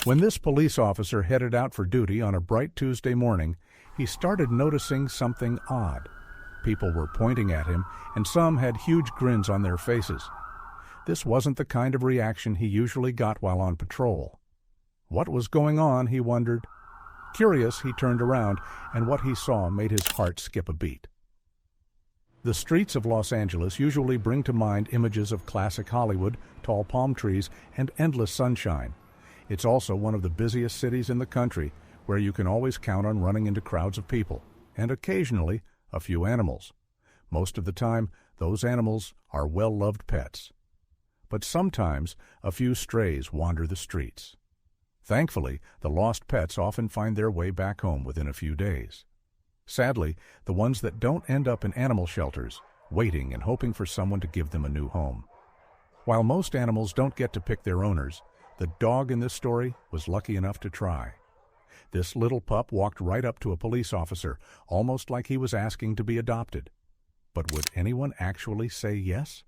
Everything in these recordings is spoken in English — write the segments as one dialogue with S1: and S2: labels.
S1: When this police officer headed out for duty on a bright Tuesday morning, he started noticing something odd. People were pointing at him, and some had huge grins on their faces. This wasn't the kind of reaction he usually got while on patrol. What was going on, he wondered. Curious, he turned around, and what he saw made his heart skip a beat. The streets of Los Angeles usually bring to mind images of classic Hollywood, tall palm trees, and endless sunshine. It's also one of the busiest cities in the country, where you can always count on running into crowds of people, and occasionally a few animals. Most of the time, those animals are well-loved pets. But sometimes a few strays wander the streets. Thankfully, the lost pets often find their way back home within a few days. Sadly, the ones that don't end up in animal shelters, waiting and hoping for someone to give them a new home. While most animals don't get to pick their owners, the dog in this story was lucky enough to try. This little pup walked right up to a police officer, almost like he was asking to be adopted. But would anyone actually say yes?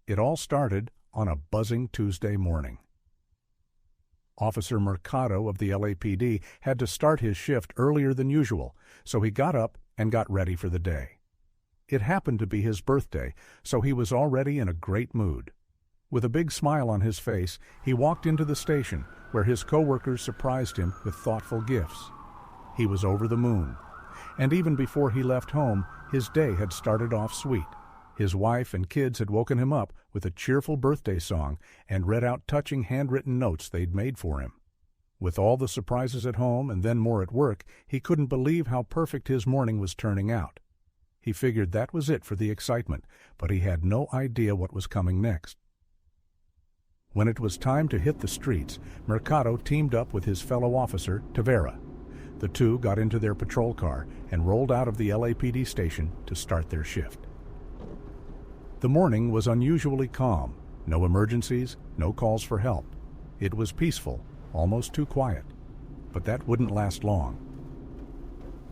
S1: It all started on a buzzing Tuesday morning. Officer Mercado of the LAPD had to start his shift earlier than usual, so he got up and got ready for the day. It happened to be his birthday, so he was already in a great mood. With a big smile on his face, he walked into the station, where his coworkers surprised him with thoughtful gifts. He was over the moon, and even before he left home, his day had started off sweet. His wife and kids had woken him up with a cheerful birthday song and read out touching handwritten notes they'd made for him. With all the surprises at home and then more at work, he couldn't believe how perfect his morning was turning out. He figured that was it for the excitement, but he had no idea what was coming next. When it was time to hit the streets, Mercado teamed up with his fellow officer, Tavera. The two got into their patrol car and rolled out of the LAPD station to start their shift. The morning was unusually calm. No emergencies, no calls for help. It was peaceful, almost too quiet. But that wouldn't last long.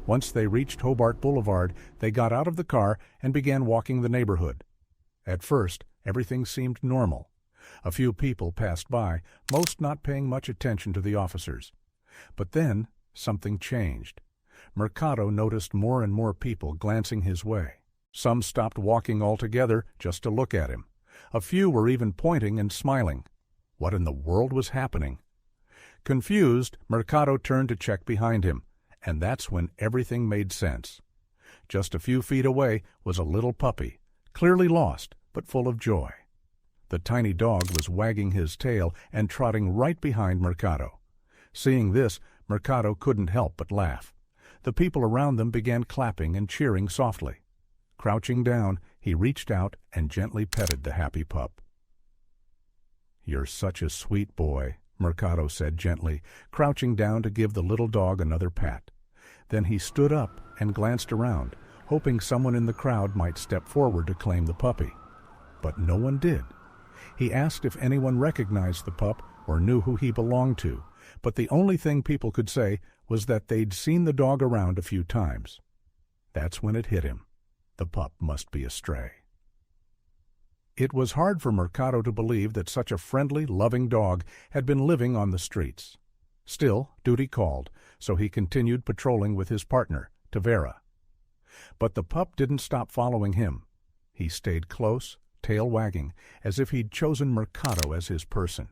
S1: Once they reached Hobart Boulevard, they got out of the car and began walking the neighborhood. At first, everything seemed normal. A few people passed by, most not paying much attention to the officers. But then, something changed. Mercado noticed more and more people glancing his way. Some stopped walking altogether just to look at him. A few were even pointing and smiling. What in the world was happening? Confused, Mercado turned to check behind him, and that's when everything made sense. Just a few feet away was a little puppy, clearly lost, but full of joy. The tiny dog was wagging his tail and trotting right behind Mercado. Seeing this, Mercado couldn't help but laugh. The people around them began clapping and cheering softly. Crouching down, he reached out and gently petted the happy pup. "You're such a sweet boy," Mercado said gently, crouching down to give the little dog another pat. Then he stood up and glanced around, hoping someone in the crowd might step forward to claim the puppy. But no one did. He asked if anyone recognized the pup or knew who he belonged to, but the only thing people could say was that they'd seen the dog around a few times. That's when it hit him. The pup must be a stray. It was hard for Mercado to believe that such a friendly, loving dog had been living on the streets. Still, duty called, so he continued patrolling with his partner, Tavera. But the pup didn't stop following him. He stayed close, tail wagging, as if he'd chosen Mercado as his person.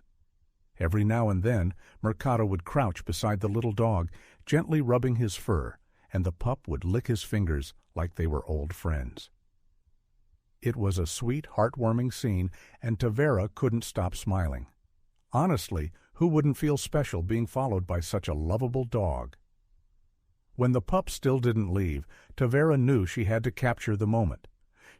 S1: Every now and then, Mercado would crouch beside the little dog, gently rubbing his fur, and the pup would lick his fingers like they were old friends. It was a sweet, heartwarming scene, and Tavera couldn't stop smiling. Honestly, who wouldn't feel special being followed by such a lovable dog? When the pup still didn't leave, Tavera knew she had to capture the moment.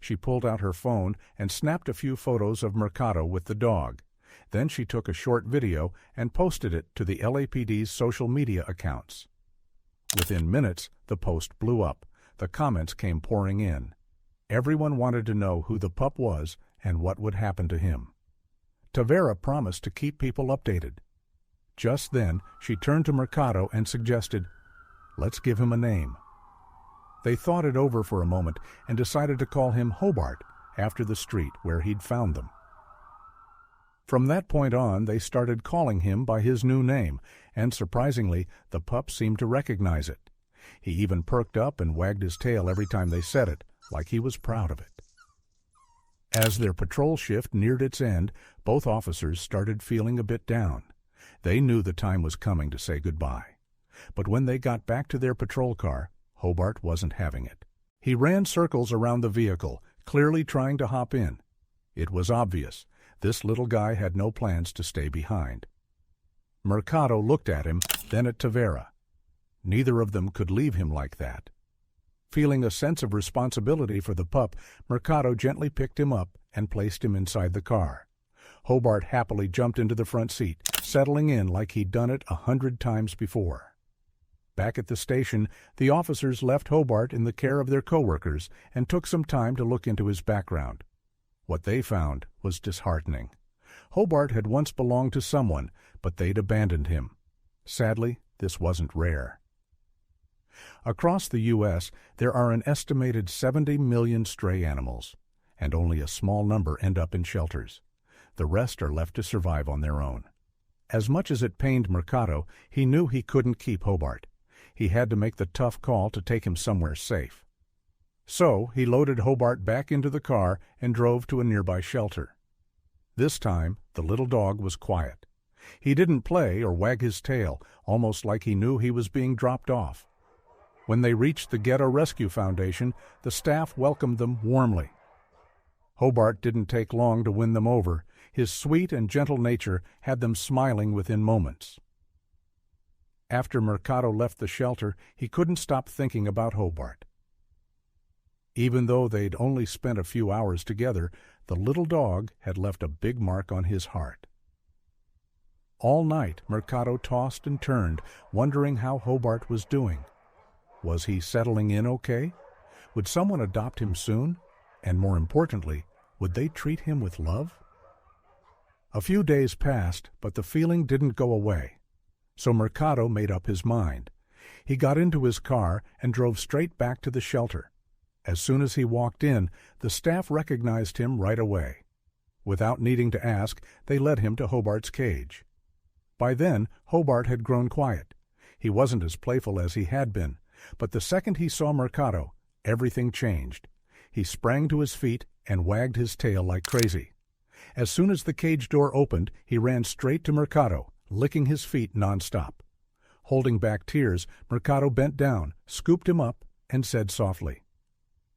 S1: She pulled out her phone and snapped a few photos of Mercado with the dog. Then she took a short video and posted it to the LAPD's social media accounts. Within minutes, the post blew up. The comments came pouring in. Everyone wanted to know who the pup was and what would happen to him. Tavera promised to keep people updated. Just then, she turned to Mercado and suggested, "Let's give him a name." They thought it over for a moment and decided to call him Hobart, after the street where he'd found them. From that point on, they started calling him by his new name, and surprisingly, the pup seemed to recognize it. He even perked up and wagged his tail every time they said it, like he was proud of it. As their patrol shift neared its end, both officers started feeling a bit down. They knew the time was coming to say goodbye. But when they got back to their patrol car, Hobart wasn't having it. He ran circles around the vehicle, clearly trying to hop in. It was obvious. This little guy had no plans to stay behind. Mercado looked at him, then at Tavera. Neither of them could leave him like that. Feeling a sense of responsibility for the pup, Mercado gently picked him up and placed him inside the car. Hobart happily jumped into the front seat, settling in like he'd done it 100 times before. Back at the station, the officers left Hobart in the care of their coworkers and took some time to look into his background. What they found was disheartening. Hobart had once belonged to someone, but they'd abandoned him. Sadly, this wasn't rare. Across the U.S., there are an estimated 70 million stray animals, and only a small number end up in shelters. The rest are left to survive on their own. As much as it pained Mercado, he knew he couldn't keep Hobart. He had to make the tough call to take him somewhere safe. So he loaded Hobart back into the car and drove to a nearby shelter. This time, the little dog was quiet. He didn't play or wag his tail, almost like he knew he was being dropped off. When they reached the Ghetto Rescue Foundation, the staff welcomed them warmly. Hobart didn't take long to win them over. His sweet and gentle nature had them smiling within moments. After Mercado left the shelter, he couldn't stop thinking about Hobart. Even though they'd only spent a few hours together, the little dog had left a big mark on his heart. All night, Mercado tossed and turned, wondering how Hobart was doing. Was he settling in okay? Would someone adopt him soon? And more importantly, would they treat him with love? A few days passed, but the feeling didn't go away. So Mercado made up his mind. He got into his car and drove straight back to the shelter. As soon as he walked in, the staff recognized him right away. Without needing to ask, they led him to Hobart's cage. By then, Hobart had grown quiet. He wasn't as playful as he had been, but the second he saw Mercado, everything changed. He sprang to his feet and wagged his tail like crazy. As soon as the cage door opened, he ran straight to Mercado, licking his feet nonstop. Holding back tears, Mercado bent down, scooped him up, and said softly,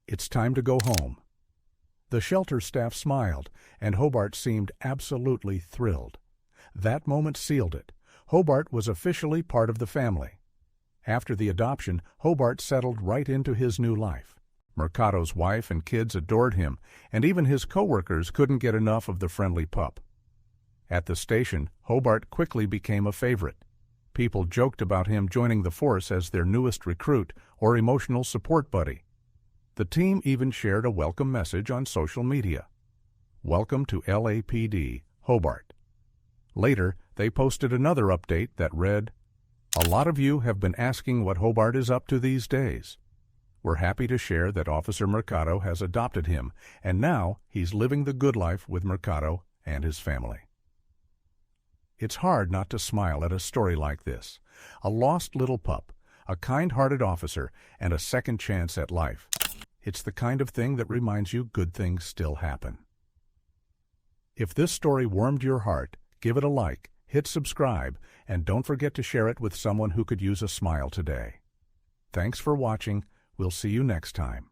S1: "It's time to go home." The shelter staff smiled, and Hobart seemed absolutely thrilled. That moment sealed it. Hobart was officially part of the family. After the adoption, Hobart settled right into his new life. Mercado's wife and kids adored him, and even his coworkers couldn't get enough of the friendly pup. At the station, Hobart quickly became a favorite. People joked about him joining the force as their newest recruit or emotional support buddy. The team even shared a welcome message on social media. "Welcome to LAPD, Hobart." Later, they posted another update that read, "A lot of you have been asking what Hobart is up to these days. We're happy to share that Officer Mercado has adopted him, and now he's living the good life with Mercado and his family." It's hard not to smile at a story like this. A lost little pup, a kind-hearted officer, and a second chance at life. It's the kind of thing that reminds you good things still happen. If this story warmed your heart, give it a like, hit subscribe, and don't forget to share it with someone who could use a smile today. Thanks for watching. We'll see you next time.